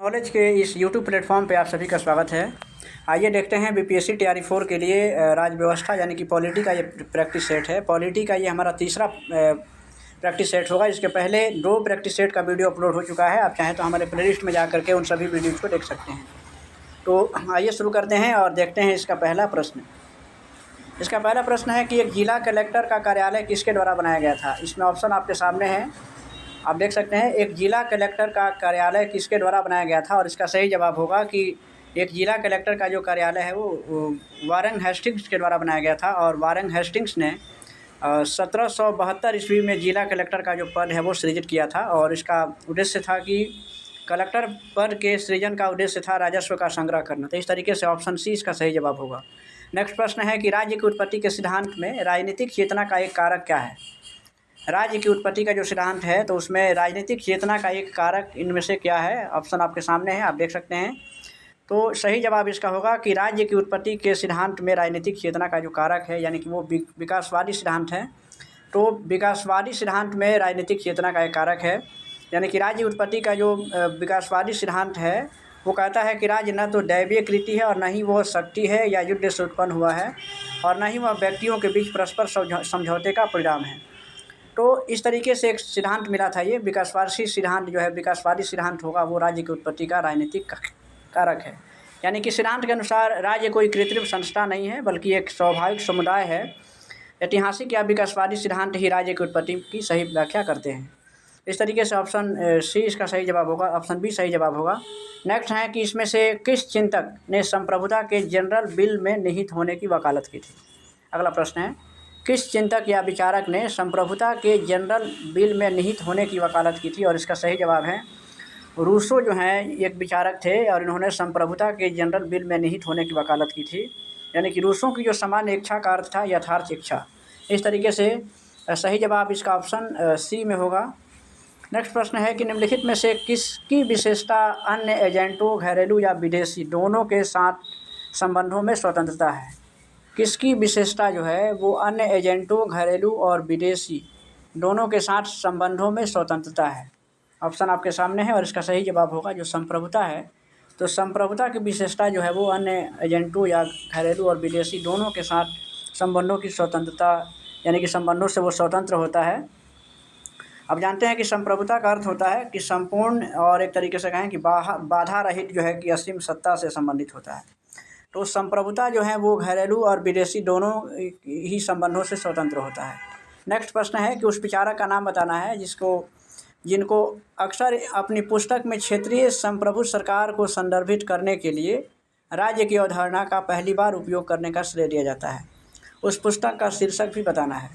Knowledge के इस YouTube platform पे आप सभी का स्वागत है। आइए देखते हैं बीपीएससी तैयारी 4 के लिए राज्य व्यवस्था यानी कि पॉलिटी का ये प्रैक्टिस सेट है। पॉलिटी का ये हमारा तीसरा प्रैक्टिस सेट होगा। इसके पहले 2 प्रैक्टिस सेट का वीडियो अपलोड हो चुका है। आप चाहें तो हमारे प्लेलिस्ट में जा करके उन सभी वीडियोज़ को देख सकते हैं। तो आइए शुरू करते हैं और देखते हैं इसका पहला प्रश्न। इसका पहला प्रश्न है कि एक जिला कलेक्टर का कार्यालय किसके द्वारा बनाया गया था। इसमें ऑप्शन आपके सामने है, आप देख सकते हैं। एक जिला कलेक्टर का कार्यालय किसके द्वारा बनाया गया था, और इसका सही जवाब होगा कि एक जिला कलेक्टर का जो कार्यालय है वो वारेन हेस्टिंग्स के द्वारा बनाया गया था। और वारेन हेस्टिंग्स ने 1772 ईस्वी में जिला कलेक्टर का जो पद है वो सृजित किया था। और इसका उद्देश्य था कि कलेक्टर पद के सृजन का उद्देश्य था राजस्व का संग्रह करना। तो इस तरीके से ऑप्शन सी इसका सही जवाब होगा। नेक्स्ट प्रश्न है कि राज्य की उत्पत्ति के सिद्धांत में राजनीतिक चेतना का एक कारक क्या है। राज्य की उत्पत्ति का जो सिद्धांत है तो उसमें राजनीतिक चेतना का एक कारक इनमें से क्या है। ऑप्शन आपके सामने है, आप देख सकते हैं। तो सही जवाब इसका होगा कि राज्य की उत्पत्ति के सिद्धांत में राजनीतिक चेतना का जो कारक है यानी कि वो विकासवादी सिद्धांत है। तो विकासवादी सिद्धांत में राजनीतिक चेतना का एक कारक है, यानी कि राज्य उत्पत्ति का जो विकासवादी सिद्धांत है वो कहता है कि राज्य न तो दैवीय कृति है और न ही वह शक्ति है या युद्ध से उत्पन्न हुआ है, और न ही वह व्यक्तियों के बीच परस्पर समझौते का परिणाम है। तो इस तरीके से एक सिद्धांत मिला था। ये विकासवादी सिद्धांत जो है, विकासवादी सिद्धांत होगा वो राज्य की उत्पत्ति का राजनीतिक कारक है। यानी कि सिद्धांत के अनुसार राज्य कोई कृत्रिम संस्था नहीं है बल्कि एक स्वाभाविक समुदाय है। ऐतिहासिक या विकासवादी सिद्धांत ही राज्य की उत्पत्ति की सही व्याख्या करते हैं। इस तरीके से ऑप्शन सी इसका सही जवाब होगा, ऑप्शन बी सही जवाब होगा। नेक्स्ट है कि इसमें से किस चिंतक ने संप्रभुता के जनरल बिल में निहित होने की वकालत की थी। अगला प्रश्न है, किस चिंतक या विचारक ने संप्रभुता के जनरल बिल में निहित होने की वकालत की थी। और इसका सही जवाब है रूसो जो हैं एक विचारक थे और इन्होंने संप्रभुता के जनरल बिल में निहित होने की वकालत की थी। यानी कि रूसों की जो सामान्य इच्छा का अर्थ था यथार्थ इच्छा। इस तरीके से सही जवाब इसका ऑप्शन सी में होगा। नेक्स्ट प्रश्न है कि निम्नलिखित में से किसकी विशेषता अन्य एजेंटों घरेलू या विदेशी दोनों के साथ संबंधों में स्वतंत्रता है। किसकी विशेषता जो है वो अन्य एजेंटों घरेलू और विदेशी दोनों के साथ संबंधों में स्वतंत्रता है। ऑप्शन आपके सामने है और इसका सही जवाब होगा जो संप्रभुता है। तो संप्रभुता की विशेषता जो है वो अन्य एजेंटों या घरेलू और विदेशी दोनों के साथ संबंधों की स्वतंत्रता, यानी कि संबंधों से वो स्वतंत्र होता है। अब जानते हैं कि संप्रभुता का अर्थ होता है कि संपूर्ण और एक तरीके से कहें कि बाधा रहित जो है कि असीम सत्ता से संबंधित होता है। तो संप्रभुता जो है वो घरेलू और विदेशी दोनों ही संबंधों से स्वतंत्र होता है। नेक्स्ट प्रश्न है कि उस विचारक का नाम बताना है जिनको अक्सर अपनी पुस्तक में क्षेत्रीय संप्रभु सरकार को संदर्भित करने के लिए राज्य की अवधारणा का पहली बार उपयोग करने का श्रेय दिया जाता है। उस पुस्तक का शीर्षक भी बताना है।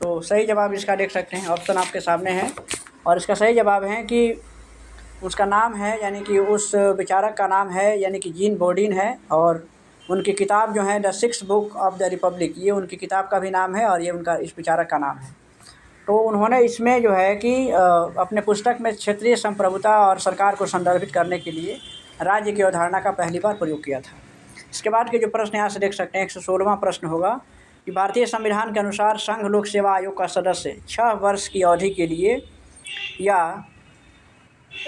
तो सही जवाब इसका देख सकते हैं, ऑप्शन आपके सामने है और इसका सही जवाब है कि उसका नाम है, यानी कि उस विचारक का नाम है यानी कि जीन बोर्डिन है। और उनकी किताब जो है the 6th book of the Republic, ये उनकी किताब का भी नाम है और ये उनका इस विचारक का नाम है। तो उन्होंने इसमें जो है कि अपने पुस्तक में क्षेत्रीय संप्रभुता और सरकार को संदर्भित करने के लिए राज्य की अवधारणा का पहली बार प्रयोग किया था। इसके बाद के जो प्रश्न यहाँ से देख सकते हैं, 116वां प्रश्न होगा कि भारतीय संविधान के अनुसार संघ लोक सेवा आयोग का सदस्य 6 वर्ष की अवधि के लिए या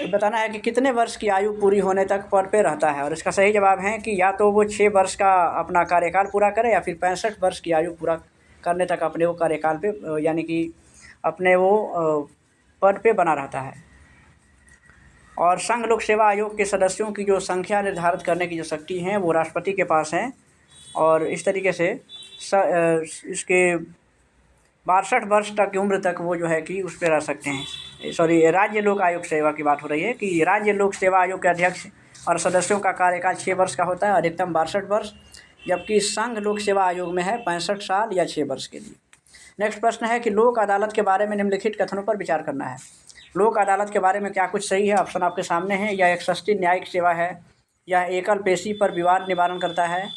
बताना है कि कितने वर्ष की आयु पूरी होने तक पद पे रहता है। और इसका सही जवाब है कि या तो वो 6 वर्ष का अपना कार्यकाल पूरा करे या फिर 65 वर्ष की आयु पूरा करने तक अपने वो कार्यकाल पे यानी कि अपने वो पद पे बना रहता है। और संघ लोक सेवा आयोग के सदस्यों की जो संख्या निर्धारित करने की जो शक्ति है वो राष्ट्रपति के पास है। और इस तरीके से इसके 62 वर्ष तक की उम्र तक वो जो है कि उस पर रह सकते हैं। सॉरी, राज्य लोक आयोग सेवा की बात हो रही है कि राज्य लोक सेवा आयोग के अध्यक्ष और सदस्यों का कार्यकाल 6 वर्ष का होता है, अधिकतम 62 वर्ष, जबकि संघ लोक सेवा आयोग में है 65 साल या 6 वर्ष के लिए। नेक्स्ट प्रश्न है कि लोक अदालत के बारे में निम्नलिखित कथनों पर विचार करना है। लोक अदालत के बारे में क्या कुछ सही है। ऑप्शन आपके सामने है। यह एक सस्ती न्यायिक सेवा है, यह एकल पेशी पर विवाद निवारण करता है,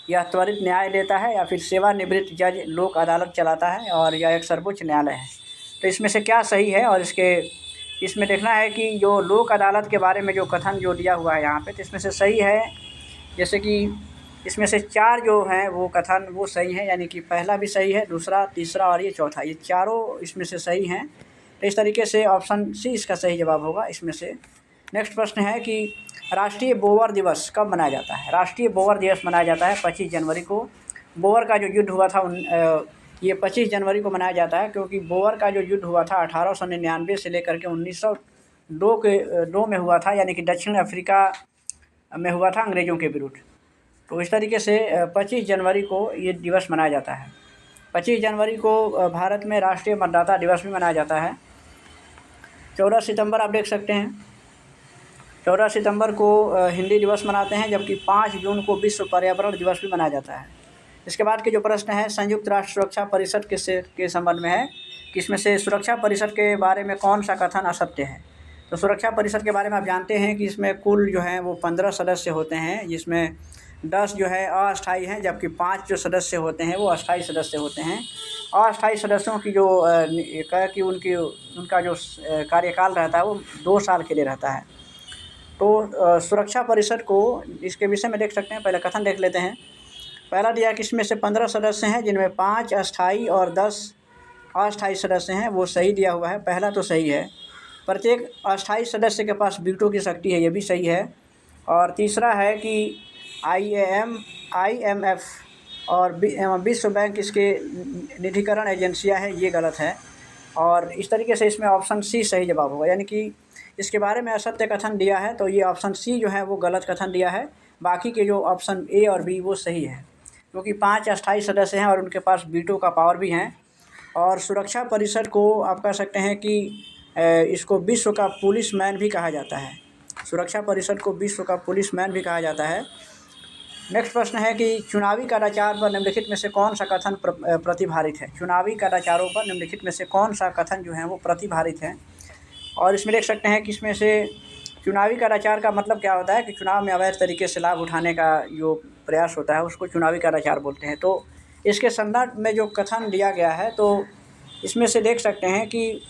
यह त्वरित न्याय देता है, या फिर सेवानिवृत्त जज लोक अदालत चलाता है, और यह एक सर्वोच्च न्यायालय है। तो इसमें से क्या सही है। और इसमें देखना है कि जो लोक अदालत के बारे में जो कथन जो दिया हुआ है यहाँ पे, तो इसमें से सही है, जैसे कि इसमें से 4 जो हैं वो कथन वो सही हैं, यानी कि पहला भी सही है, दूसरा, तीसरा और ये चौथा, ये चारों इसमें से सही हैं। तो इस तरीके से ऑप्शन सी इसका सही जवाब होगा इसमें से। नेक्स्ट प्रश्न है कि राष्ट्रीय बोअर दिवस कब मनाया जाता है? राष्ट्रीय बोअर दिवस मनाया जाता है 25 जनवरी को। बोअर का जो युद्ध हुआ था ये 25 जनवरी को मनाया जाता है, क्योंकि बोअर का जो युद्ध हुआ था 1899 से लेकर के 1902 में हुआ था, यानी कि दक्षिण अफ्रीका में हुआ था अंग्रेज़ों के विरुद्ध। तो इस तरीके से 25 जनवरी को ये दिवस मनाया जाता है। 25 जनवरी को भारत में राष्ट्रीय मतदाता दिवस भी मनाया जाता है। 14 सितंबर आप देख सकते हैं, 14 सितंबर को हिंदी दिवस मनाते हैं, जबकि 5 जून को विश्व पर्यावरण दिवस भी मनाया जाता है। इसके बाद के जो प्रश्न है संयुक्त राष्ट्र सुरक्षा परिषद के संबंध में है कि इसमें से सुरक्षा परिषद के बारे में कौन सा कथन असत्य है? तो सुरक्षा परिषद के बारे में आप जानते हैं कि इसमें कुल जो है वो 15 सदस्य होते हैं, जिसमें 10 जो है अस्थायी हैं, जबकि 5 जो सदस्य होते हैं वो अस्थायी सदस्य होते हैं। अस्थायी सदस्यों की जो कि उनका जो कार्यकाल रहता है वो 2 साल के लिए रहता है। तो सुरक्षा परिषद को इसके विषय में देख सकते हैं। पहले कथन देख लेते हैं। पहला दिया कि इसमें से 15 सदस्य हैं, जिनमें 5 अस्थायी और 10 अस्थायी सदस्य हैं, वो सही दिया हुआ है। पहला तो सही है। प्रत्येक अस्थायी सदस्य के पास वीटो की शक्ति है, ये भी सही है। और तीसरा है कि IMF और विश्व बैंक इसके निधिकरण एजेंसियां हैं, ये गलत है। और इस तरीके से इसमें ऑप्शन सी सही जवाब होगा, यानी कि इसके बारे में असत्य कथन दिया है, तो ये ऑप्शन सी जो है वो गलत कथन दिया है। बाकी के जो ऑप्शन ए और बी वो सही है, क्योंकि 5 अस्थायी सदस्य हैं और उनके पास वीटो का पावर भी है। और सुरक्षा परिषद को आप कह सकते हैं कि इसको विश्व का पुलिसमैन भी कहा जाता है। सुरक्षा परिषद को विश्व का पुलिसमैन भी कहा जाता है। नेक्स्ट प्रश्न है कि चुनावी कदाचार पर निम्नलिखित में से कौन सा कथन प्रतिभारित है? चुनावी कदाचारों पर निम्नलिखित में से कौन सा कथन जो है वो प्रतिभारित है? और इसमें देख सकते हैं कि इसमें से चुनावी कदाचार का मतलब क्या होता है कि चुनाव में अवैध तरीके से लाभ उठाने का जो प्रयास होता है उसको चुनावी कदाचार बोलते हैं। तो इसके संदर्भ में जो कथन दिया गया है, तो इसमें से देख सकते हैं कि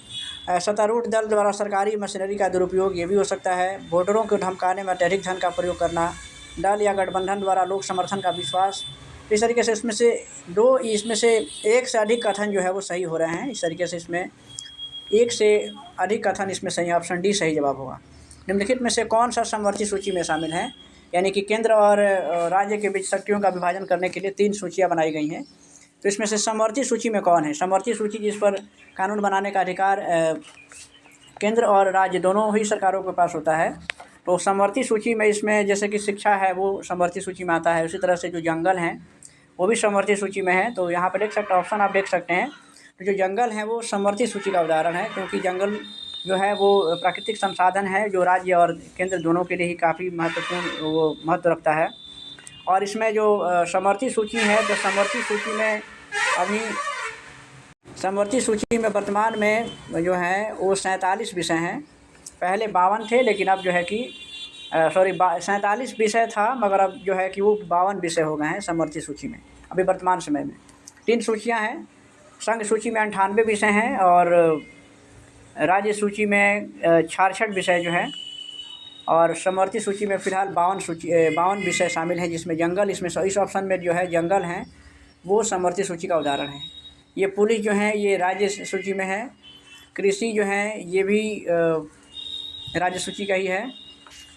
सत्तारूढ़ दल द्वारा सरकारी मशीनरी का दुरुपयोग, ये भी हो सकता है। वोटरों को धमकाने में अत्यधिक धन का प्रयोग करना, दल या गठबंधन द्वारा लोक समर्थन का विश्वास। इस तरीके से इसमें से एक से अधिक कथन जो है वो सही हो रहे हैं। इस तरीके से इसमें एक से अधिक कथन इसमें सही, ऑप्शन डी सही जवाब होगा। निम्नलिखित में से कौन सा समवर्ती सूची में शामिल है? यानी कि केंद्र और राज्य के बीच शक्तियों का विभाजन करने के लिए 3 सूचियाँ बनाई गई हैं। तो इसमें से समवर्ती सूची में कौन है? समवर्ती सूची जिस पर कानून बनाने का अधिकार केंद्र और राज्य दोनों ही सरकारों के पास होता है। तो समवर्ती सूची में इसमें जैसे कि शिक्षा है वो समवर्ती सूची में आता है, उसी तरह से जो जंगल हैं वो भी समवर्ती सूची में है। तो यहाँ पर देख सकते ऑप्शन आप देख सकते हैं, तो जो जंगल हैं वो समवर्ती सूची का उदाहरण है, क्योंकि जंगल जो है वो प्राकृतिक संसाधन है जो राज्य और केंद्र दोनों के लिए ही काफ़ी महत्वपूर्ण वो महत्व रखता है। और इसमें जो समवर्ती सूची है, तो समवर्ती सूची में वर्तमान में जो है वो 47 विषय हैं। पहले 52 थे, लेकिन अब जो है कि 47 विषय था, मगर अब जो है कि वो 52 विषय हो गए हैं समवर्ती सूची में अभी वर्तमान समय में। 3 सूचियाँ हैं। संघ सूची में 98 विषय हैं और राज्य सूची में 66 विषय जो हैं, और समवर्ती सूची में फ़िलहाल 52 विषय शामिल हैं, जिसमें जंगल, इसमें इस ऑप्शन में जो है जंगल हैं वो समवर्ती सूची का उदाहरण है। ये पुलिस जो है ये राज्य सूची में है। कृषि जो है ये भी राज्य सूची का ही है।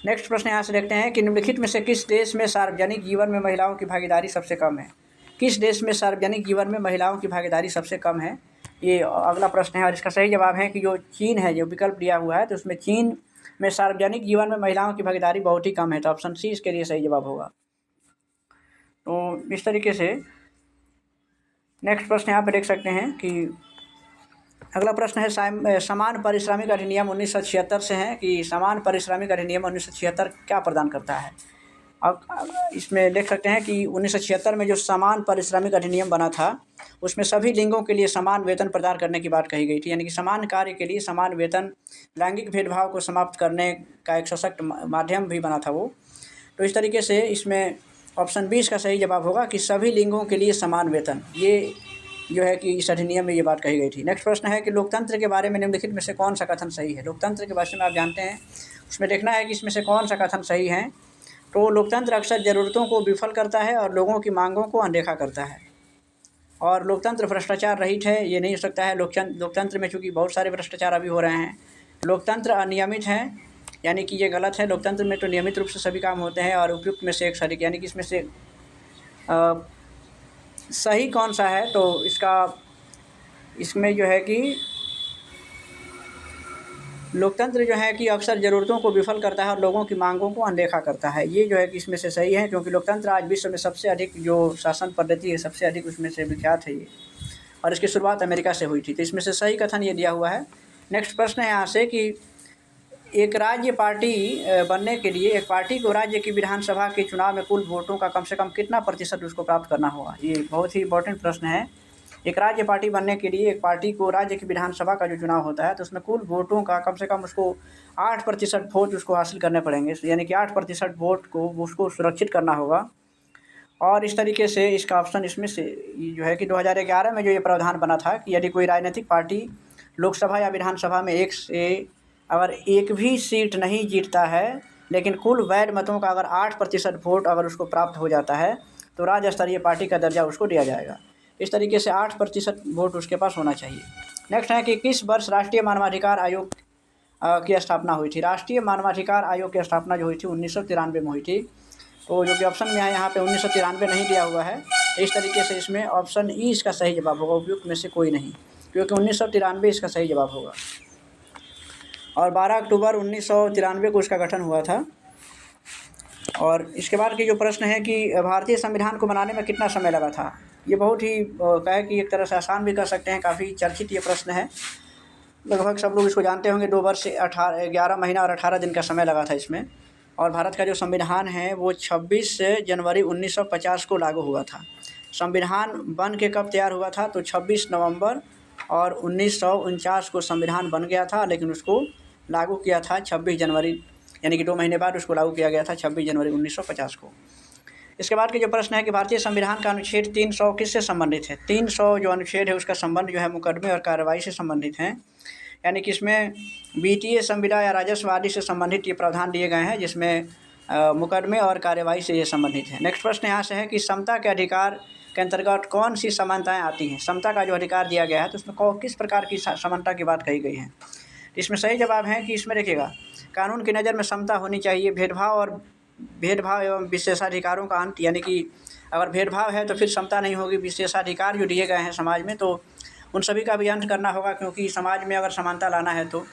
नेक्स्ट प्रश्न यहाँ से देखते हैं कि निम्नलिखित में से किस देश में सार्वजनिक जीवन में महिलाओं की भागीदारी सबसे कम है? किस देश में सार्वजनिक जीवन में महिलाओं की भागीदारी सबसे कम है, ये अगला प्रश्न है। और इसका सही जवाब है कि जो चीन है, जो विकल्प दिया हुआ है, तो उसमें चीन में सार्वजनिक जीवन में महिलाओं की भागीदारी बहुत ही कम है। तो ऑप्शन सी इसके लिए सही जवाब होगा। तो इस तरीके से नेक्स्ट प्रश्न यहाँ पर देख सकते हैं कि अगला प्रश्न है समान पारिश्रमिक अधिनियम 1976 से है कि समान पारिश्रमिक अधिनियम 1976 क्या प्रदान करता है? अब इसमें देख सकते हैं कि 1976 में जो समान पारिश्रमिक अधिनियम बना था उसमें सभी लिंगों के लिए समान वेतन प्रदान करने की बात कही गई थी, यानी कि समान कार्य के लिए समान वेतन, लैंगिक भेदभाव को समाप्त करने का एक सशक्त माध्यम भी बना था वो। तो इस तरीके से इसमें ऑप्शन 20 का सही जवाब होगा कि सभी लिंगों के लिए समान वेतन, ये जो है कि इस अधिनियम में ये बात कही गई थी। नेक्स्ट प्रश्न है कि लोकतंत्र के बारे में निम्नलिखित में से कौन सा कथन सही है? लोकतंत्र के बारे में आप जानते हैं, उसमें देखना है कि इसमें से कौन सा कथन सही है। तो लोकतंत्र अक्सर ज़रूरतों को विफल करता है और लोगों की मांगों को अनदेखा करता है। और लोकतंत्र भ्रष्टाचार रहित है, ये नहीं हो सकता है। लोकतंत्र में चूँकि बहुत सारे भ्रष्टाचार अभी हो रहे हैं। लोकतंत्र अनियमित है, यानी कि ये गलत है। लोकतंत्र में तो नियमित रूप से सभी काम होते हैं और उपयुक्त में से एक सही, यानी कि इसमें से सही कौन सा है, तो इसमें जो है कि लोकतंत्र जो है कि अक्सर ज़रूरतों को विफल करता है और लोगों की मांगों को अनदेखा करता है। ये जो है कि इसमें से सही है, क्योंकि लोकतंत्र आज विश्व में सबसे अधिक जो शासन पद्धति है, सबसे अधिक उसमें से विख्यात है ये, और इसकी शुरुआत अमेरिका से हुई थी। तो इसमें से सही कथन ये दिया हुआ है। नेक्स्ट प्रश्न है यहाँ से कि एक राज्य पार्टी बनने के लिए एक पार्टी को राज्य की विधानसभा के चुनाव में कुल वोटों का कम से कम कितना प्रतिशत उसको प्राप्त करना होगा। ये बहुत ही इंपॉर्टेंट प्रश्न है। एक राज्य पार्टी बनने के लिए एक पार्टी को राज्य की विधानसभा का जो चुनाव होता है, तो उसमें कुल वोटों का कम से कम उसको 8% वोट उसको हासिल करने पड़ेंगे, यानी कि 8% वोट को उसको सुरक्षित करना होगा। और इस तरीके से इसका ऑप्शन इसमें से जो है कि 2011 में जो ये प्रावधान बना था कि यदि कोई राजनीतिक पार्टी लोकसभा या विधानसभा में अगर एक भी सीट नहीं जीतता है, लेकिन कुल वैध मतों का अगर 8% वोट अगर उसको प्राप्त हो जाता है, तो राज्य स्तरीय पार्टी का दर्जा उसको दिया जाएगा। इस तरीके से 8% वोट उसके पास होना चाहिए। नेक्स्ट है कि किस वर्ष राष्ट्रीय मानवाधिकार आयोग की स्थापना हुई थी। राष्ट्रीय मानवाधिकार आयोग की स्थापना जो हुई थी 1993 में हुई थी। तो जो कि ऑप्शन में है यहाँ पे 1993 नहीं दिया हुआ है। इस तरीके से इसमें ऑप्शन ई इसका सही जवाब होगा, उपयुक्त में से कोई नहीं, क्योंकि 1993 इसका सही जवाब होगा। और 12 अक्टूबर 1993 को इसका गठन हुआ था। और इसके बाद की जो प्रश्न है कि भारतीय संविधान को बनाने में कितना समय लगा था। ये बहुत ही कहे कि एक तरह से आसान भी कर सकते हैं, काफ़ी चर्चित ये प्रश्न है, लगभग सब लोग इसको जानते होंगे। 2 वर्ष 11 महीना और 18 दिन का समय लगा था इसमें। और भारत का जो संविधान है वो 26 जनवरी 1950 को लागू हुआ था। संविधान बन के कब तैयार हुआ था, तो 26 नवंबर और 1949 को संविधान बन गया था, लेकिन उसको लागू किया था 26 जनवरी, यानी कि 2 महीने बाद उसको लागू किया गया था 26 जनवरी 1950 को। इसके बाद के जो प्रश्न है कि भारतीय संविधान का अनुच्छेद 300 किससे संबंधित है। 300 जो अनुच्छेद है उसका संबंध जो है मुकदमे और कार्रवाई से संबंधित है, यानी कि इसमें वित्तीय संविदा या राजस्व आदि से संबंधित ये प्रावधान दिए गए हैं, जिसमें मुकदमे और कार्यवाही से ये संबंधित है। नेक्स्ट प्रश्न यहाँ से है कि समता के अधिकार के अंतर्गत कौन सी समानताएं आती हैं। समता का जो अधिकार दिया गया है तो उसमें किस प्रकार की समानता की बात कही गई है। इसमें सही जवाब है कि इसमें देखिएगा, कानून की नज़र में समता होनी चाहिए, भेदभाव एवं विशेषाधिकारों का अंत, यानी कि अगर भेदभाव है तो फिर समता नहीं होगी। विशेषाधिकार जो दिए गए हैं समाज में, तो उन सभी का भी अंत करना होगा, क्योंकि समाज में अगर समानता लाना है तो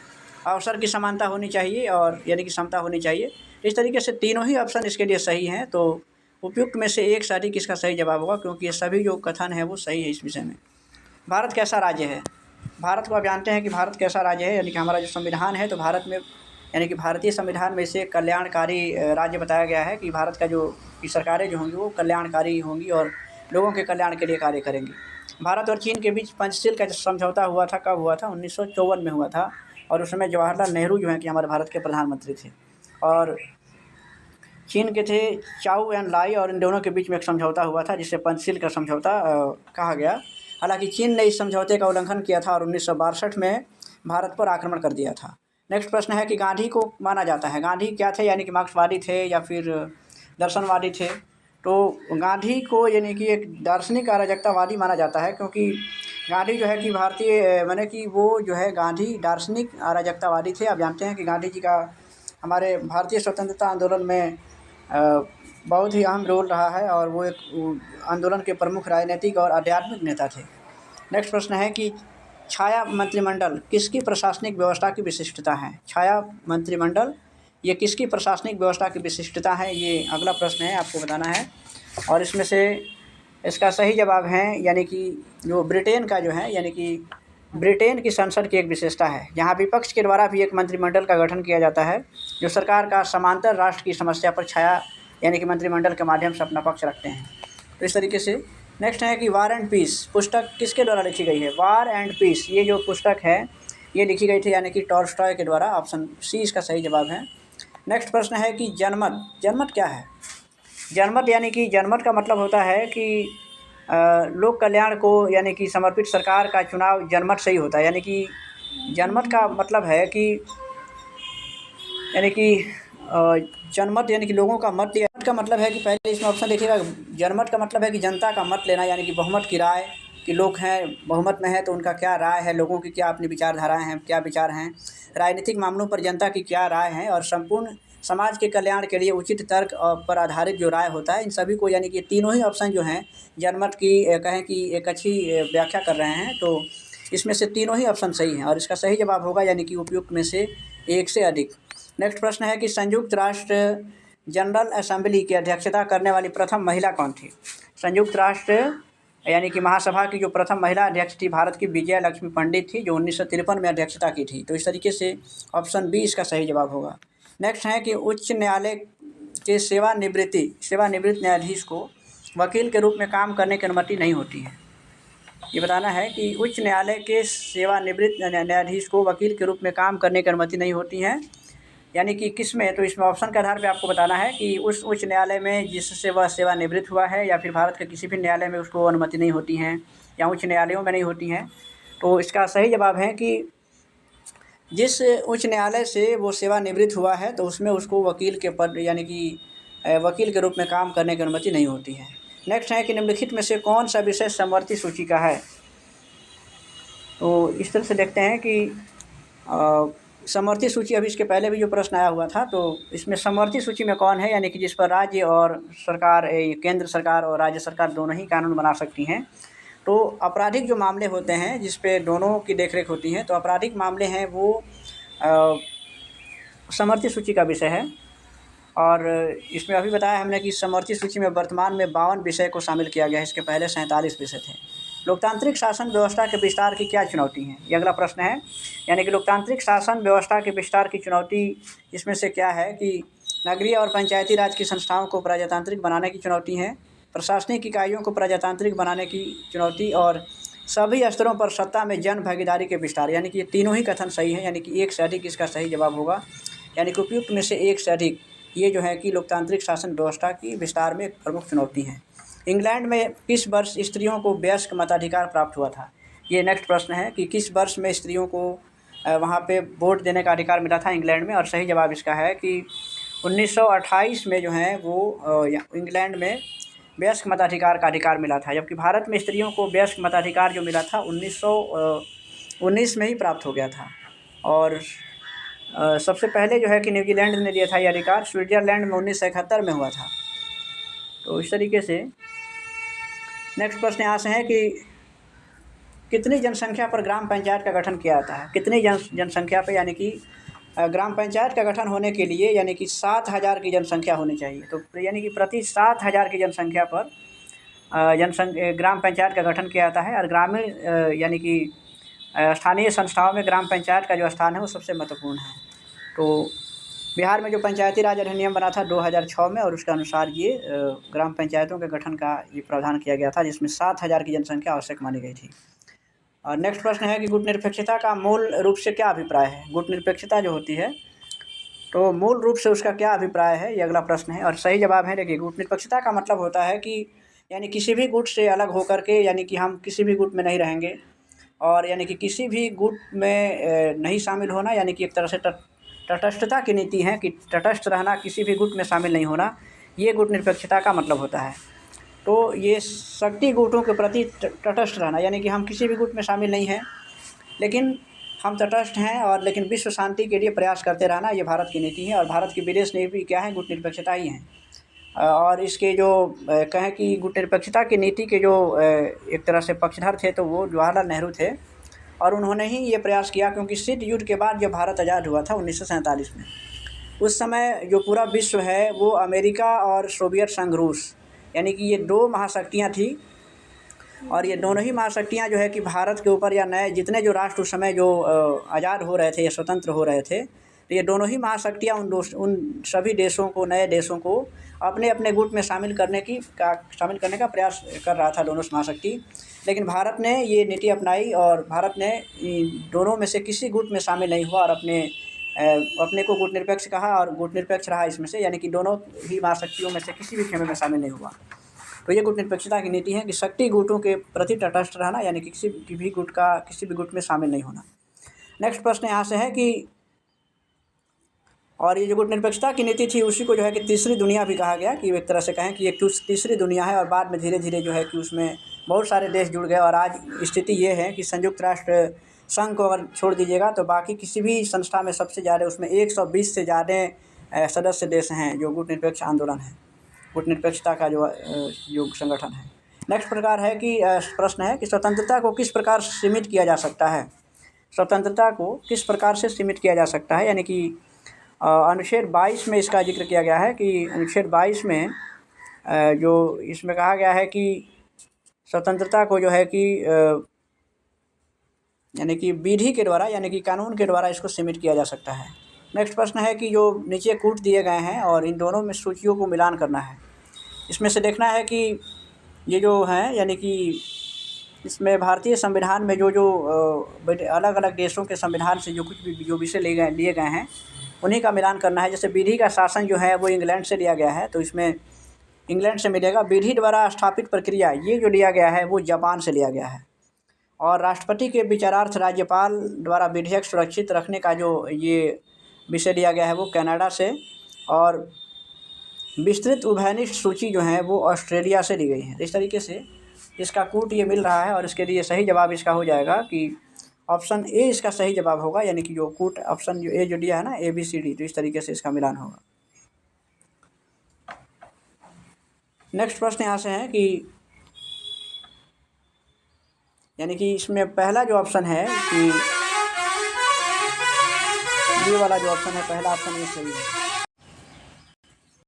अवसर की समानता होनी चाहिए और यानी कि समता होनी चाहिए। इस तरीके से तीनों ही ऑप्शन इसके लिए सही हैं। तो उपयुक्त में से एक सही किसका सही जवाब होगा, क्योंकि ये सभी जो कथन है वो सही है इस विषय में। भारत कैसा राज्य है। भारत को आप जानते हैं कि भारत कैसा राज्य है, यानी कि हमारा जो संविधान है तो भारत में, यानी कि भारतीय संविधान में से कल्याणकारी राज्य बताया गया है कि भारत का जो की सरकारें जो होंगी वो कल्याणकारी होंगी और लोगों के कल्याण के लिए कार्य करेंगी। भारत और चीन के बीच पंचशील का समझौता हुआ था, कब हुआ था, 1954 में हुआ था। और उस समय जवाहरलाल नेहरू जो हैं कि हमारे भारत के प्रधानमंत्री थे, और चीन के थे चाउ एन लाई, और इन दोनों के बीच में एक समझौता हुआ था जिसे पंचशील का समझौता कहा गया। हालांकि चीन ने इस समझौते का उल्लंघन किया था और 1962 में भारत पर आक्रमण कर दिया था। नेक्स्ट प्रश्न है कि गांधी को माना जाता है। गांधी क्या थे, यानी कि मार्क्सवादी थे या फिर दर्शनवादी थे। तो गांधी को यानी कि एक दार्शनिक अराजकतावादी माना जाता है, क्योंकि गांधी जो है कि भारतीय माने कि वो जो है गांधी दार्शनिक अराजकतावादी थे। आप जानते हैं कि गांधी जी का हमारे भारतीय स्वतंत्रता आंदोलन में बहुत ही अहम रोल रहा है और वो एक आंदोलन के प्रमुख राजनीतिक और आध्यात्मिक नेता थे। नेक्स्ट प्रश्न है कि छाया मंत्रिमंडल किसकी प्रशासनिक व्यवस्था की विशिष्टता है। छाया मंत्रिमंडल ये किसकी प्रशासनिक व्यवस्था की विशिष्टता है, ये अगला प्रश्न है, आपको बताना है। और इसमें से इसका सही जवाब है, यानी कि जो ब्रिटेन का जो है, यानी कि ब्रिटेन की संसद की एक विशेषता है, जहाँ विपक्ष के द्वारा भी एक मंत्रिमंडल का गठन किया जाता है, जो सरकार का समांतर राष्ट्र की समस्या पर छाया यानी कि मंत्रिमंडल के माध्यम से अपना पक्ष रखते हैं। तो इस तरीके से नेक्स्ट है कि वार एंड पीस पुस्तक किसके द्वारा लिखी गई है। वार एंड पीस ये जो पुस्तक है ये लिखी गई थी यानी कि टॉल्स्टॉय के द्वारा। ऑप्शन सी इसका सही जवाब है। नेक्स्ट प्रश्न है कि जनमत, जनमत क्या है। जनमत यानी कि जनमत का मतलब होता है कि लोक कल्याण को यानी कि समर्पित सरकार का चुनाव जनमत से ही होता है। यानी कि जनमत का मतलब है कि यानी कि जनमत यानी कि लोगों का मत लिया का मतलब है कि पहले इसमें ऑप्शन देखिएगा, जनमत का मतलब है कि जनता का मत लेना, यानी कि बहुमत की राय कि लोग हैं बहुमत में हैं तो उनका क्या राय है, लोगों की क्या अपनी विचारधाराएँ हैं, क्या विचार हैं, राजनीतिक मामलों पर जनता की क्या राय है और संपूर्ण समाज के कल्याण के लिए उचित तर्क पर आधारित जो राय होता है, इन सभी को यानी कि तीनों ही ऑप्शन जो हैं जनमत की कहें कि एक अच्छी व्याख्या कर रहे हैं। तो इसमें से तीनों ही ऑप्शन सही हैं और इसका सही जवाब होगा यानी कि उपयुक्त में से एक से अधिक। नेक्स्ट प्रश्न है कि संयुक्त राष्ट्र जनरल असेंबली की अध्यक्षता करने वाली प्रथम महिला कौन थी? संयुक्त राष्ट्र यानी कि महासभा की जो प्रथम महिला अध्यक्ष थी भारत की विजया लक्ष्मी पंडित थी, जो 1953 में अध्यक्षता की थी। तो इस तरीके से ऑप्शन बी इसका सही जवाब होगा। नेक्स्ट है कि उच्च न्यायालय के सेवानिवृत्त न्यायाधीश को वकील के रूप में काम करने की अनुमति नहीं होती है। ये बताना है कि उच्च न्यायालय के सेवानिवृत्त न्यायाधीश को वकील के रूप में काम करने की अनुमति नहीं होती है, यानी कि किस में? तो इसमें ऑप्शन के आधार पे आपको बताना है कि उस उच्च न्यायालय में जिससे वह सेवानिवृत्त हुआ है या फिर भारत के किसी भी न्यायालय में उसको अनुमति नहीं होती है या उच्च न्यायालयों में नहीं होती हैं। तो इसका सही जवाब है कि जिस उच्च न्यायालय से वो सेवानिवृत्त हुआ है तो उसमें उसको वकील के पद यानी कि वकील के रूप में काम करने की अनुमति नहीं होती है। नेक्स्ट है कि निम्नलिखित में से कौन सा विषय समवर्ती सूची का है? तो इस तरह से देखते हैं कि समवर्ती सूची, अभी इसके पहले भी जो प्रश्न आया हुआ था, तो इसमें समवर्ती सूची में कौन है, यानी कि जिस पर राज्य और सरकार, केंद्र सरकार और राज्य सरकार दोनों ही कानून बना सकती हैं। तो आपराधिक जो मामले होते हैं जिस पे दोनों की देखरेख होती है, तो आपराधिक मामले हैं वो समवर्ती सूची का विषय है। और इसमें अभी बताया हमने कि समवर्ती सूची में वर्तमान में 52 विषय को शामिल किया गया है, इसके पहले 47 विषय थे। लोकतांत्रिक शासन व्यवस्था के विस्तार की क्या चुनौती है? ये अगला प्रश्न है, यानी कि लोकतांत्रिक शासन व्यवस्था के विस्तार की चुनौती इसमें से क्या है कि नगरीय और पंचायती राज की संस्थाओं को प्रजातांत्रिक बनाने की चुनौती है, प्रशासनिक इकाइयों को प्रजातांत्रिक बनाने की चुनौती और सभी स्तरों पर सत्ता में जन भागीदारी के विस्तार। यानी कि ये तीनों ही कथन सही है, यानी कि एक से अधिक इसका सही जवाब होगा, यानी कि उपयुक्त में से एक से अधिक ये जो है कि लोकतांत्रिक शासन व्यवस्था की विस्तार में एक प्रमुख चुनौती है। इंग्लैंड में किस वर्ष स्त्रियों को वयस्क मताधिकार प्राप्त हुआ था? ये नेक्स्ट प्रश्न है कि किस वर्ष में स्त्रियों को वहाँ पे वोट देने का अधिकार मिला था इंग्लैंड में, और सही जवाब इसका है कि 1928 में जो है वो इंग्लैंड में वयस्क मताधिकार का अधिकार मिला था, जबकि भारत में स्त्रियों को वयस्क मताधिकार जो मिला था 1919 में ही प्राप्त हो गया था। और सबसे पहले जो है कि न्यूजीलैंड ने दिया था यह अधिकार, स्विट्ज़रलैंड में 1971 में हुआ था। तो इस तरीके से नेक्स्ट प्रश्न यहाँ से है कि कितनी जनसंख्या पर ग्राम पंचायत का गठन किया जाता है? कितनी जनसंख्या पर, यानी कि ग्राम पंचायत का गठन होने के लिए यानी कि 7000 की जनसंख्या होनी चाहिए। तो यानी कि प्रति 7000 की जनसंख्या पर ग्राम पंचायत का गठन किया जाता है। और ग्रामीण यानी कि स्थानीय संस्थाओं में ग्राम पंचायत का जो स्थान है वो सबसे महत्वपूर्ण है। तो बिहार में जो पंचायती राज अधिनियम बना था 2006 में, और उसके अनुसार ये ग्राम पंचायतों के गठन का ये प्रावधान किया गया था, जिसमें 7000 की जनसंख्या आवश्यक मानी गई थी। और नेक्स्ट प्रश्न है कि गुटनिरपेक्षता का मूल रूप से क्या अभिप्राय है? गुटनिरपेक्षता जो होती है तो मूल रूप से उसका क्या अभिप्राय है, ये अगला प्रश्न है। और सही जवाब है, देखिए, गुटनिरपेक्षता का मतलब होता है कि यानी किसी भी गुट से अलग होकर के, यानी कि हम किसी भी गुट में नहीं रहेंगे, और यानी कि किसी भी गुट में नहीं शामिल होना, यानी कि एक तरह से तटस्थता की नीति है कि तटस्थ रहना, किसी भी गुट में शामिल नहीं होना, ये गुटनिरपेक्षता का मतलब होता है। तो ये शक्ति गुटों के प्रति तटस्थ रहना, यानी कि हम किसी भी गुट में शामिल नहीं हैं लेकिन हम तटस्थ हैं, और लेकिन विश्व शांति के लिए प्रयास करते रहना, ये भारत की नीति है। और भारत की विदेश नीति क्या है? गुटनिरपेक्षता ही है। और इसके जो कहें कि गुटनिरपेक्षता की नीति के जो एक तरह से पक्षधर थे तो वो जवाहरलाल नेहरू थे, और उन्होंने ही ये प्रयास किया, क्योंकि शीत युद्ध के बाद जब भारत आज़ाद हुआ था 1947 में, उस समय जो पूरा विश्व है वो अमेरिका और सोवियत संघ रूस, यानी कि ये 2 महाशक्तियाँ थी। और ये दोनों ही महाशक्तियाँ जो है कि भारत के ऊपर, या नए जितने जो राष्ट्र उस समय जो आज़ाद हो रहे थे या स्वतंत्र हो रहे थे, तो ये दोनों ही महाशक्तियाँ उन सभी देशों को, नए देशों को अपने अपने गुट में शामिल करने का प्रयास कर रहा था, दोनों महाशक्ति। लेकिन भारत ने ये नीति अपनाई और भारत ने दोनों में से किसी गुट में शामिल नहीं हुआ और अपने को गुटनिरपेक्ष कहा और गुटनिरपेक्ष रहा इसमें से, यानी कि दोनों ही महाशक्तियों में से किसी भी खेमे में शामिल नहीं हुआ। तो ये गुटनिरपेक्षता की नीति है कि शक्ति गुटों के प्रति तटस्थ रहना, यानी कि किसी भी गुट में शामिल नहीं होना। नेक्स्ट प्रश्न यहाँ से है कि और ये जो गुटनिरपेक्षता की नीति थी उसी को जो है कि तीसरी दुनिया भी कहा गया, कि एक तरह से कहें कि एक तीसरी दुनिया है। और बाद में धीरे धीरे जो है कि उसमें बहुत सारे देश जुड़ गए और आज स्थिति ये है कि संयुक्त राष्ट्र संघ को अगर छोड़ दीजिएगा तो बाकी किसी भी संस्था में सबसे ज़्यादा उसमें 120 से ज़्यादा सदस्य देश हैं जो गुटनिरपेक्ष आंदोलन है, गुटनिरपेक्षता का जो संगठन है। नेक्स्ट प्रकार है कि प्रश्न है कि स्वतंत्रता को किस प्रकार सीमित किया जा सकता है। स्वतंत्रता को किस प्रकार से सीमित किया जा सकता है, यानी कि अनुच्छेद 22 में इसका जिक्र किया गया है कि अनुच्छेद 22 में जो इसमें कहा गया है कि स्वतंत्रता को जो है कि यानी कि विधि के द्वारा यानी कि कानून के द्वारा इसको सीमित किया जा सकता है। नेक्स्ट प्रश्न है कि जो नीचे कूट दिए गए हैं और इन दोनों में सूचियों को मिलान करना है। इसमें से देखना है कि ये जो हैं यानी कि इसमें भारतीय संविधान में जो अलग अलग देशों के संविधान से जो कुछ भी जो विषय लिए गए हैं उन्हीं का मिलान करना है। जैसे विधि का शासन जो है वो इंग्लैंड से लिया गया है, तो इसमें इंग्लैंड से मिलेगा। विधि द्वारा स्थापित प्रक्रिया ये जो लिया गया है वो जापान से लिया गया है। और राष्ट्रपति के विचारार्थ राज्यपाल द्वारा विधेयक सुरक्षित रखने का जो ये विषय लिया गया है वो कनाडा से। और विस्तृत उभयनिष्ठ सूची जो है वो ऑस्ट्रेलिया से ली गई है। इस तरीके से इसका कूट ये मिल रहा है और इसके लिए सही जवाब इसका हो जाएगा कि ऑप्शन ए इसका सही जवाब होगा, यानी कि जो कूट ऑप्शन जो ए जो दिया है ना ABCD, तो इस तरीके से इसका मिलान होगा। नेक्स्ट प्रश्न यहाँ से है कि यानी कि इसमें पहला जो ऑप्शन है कि ये वाला जो ऑप्शन है पहला ऑप्शन ये सही है।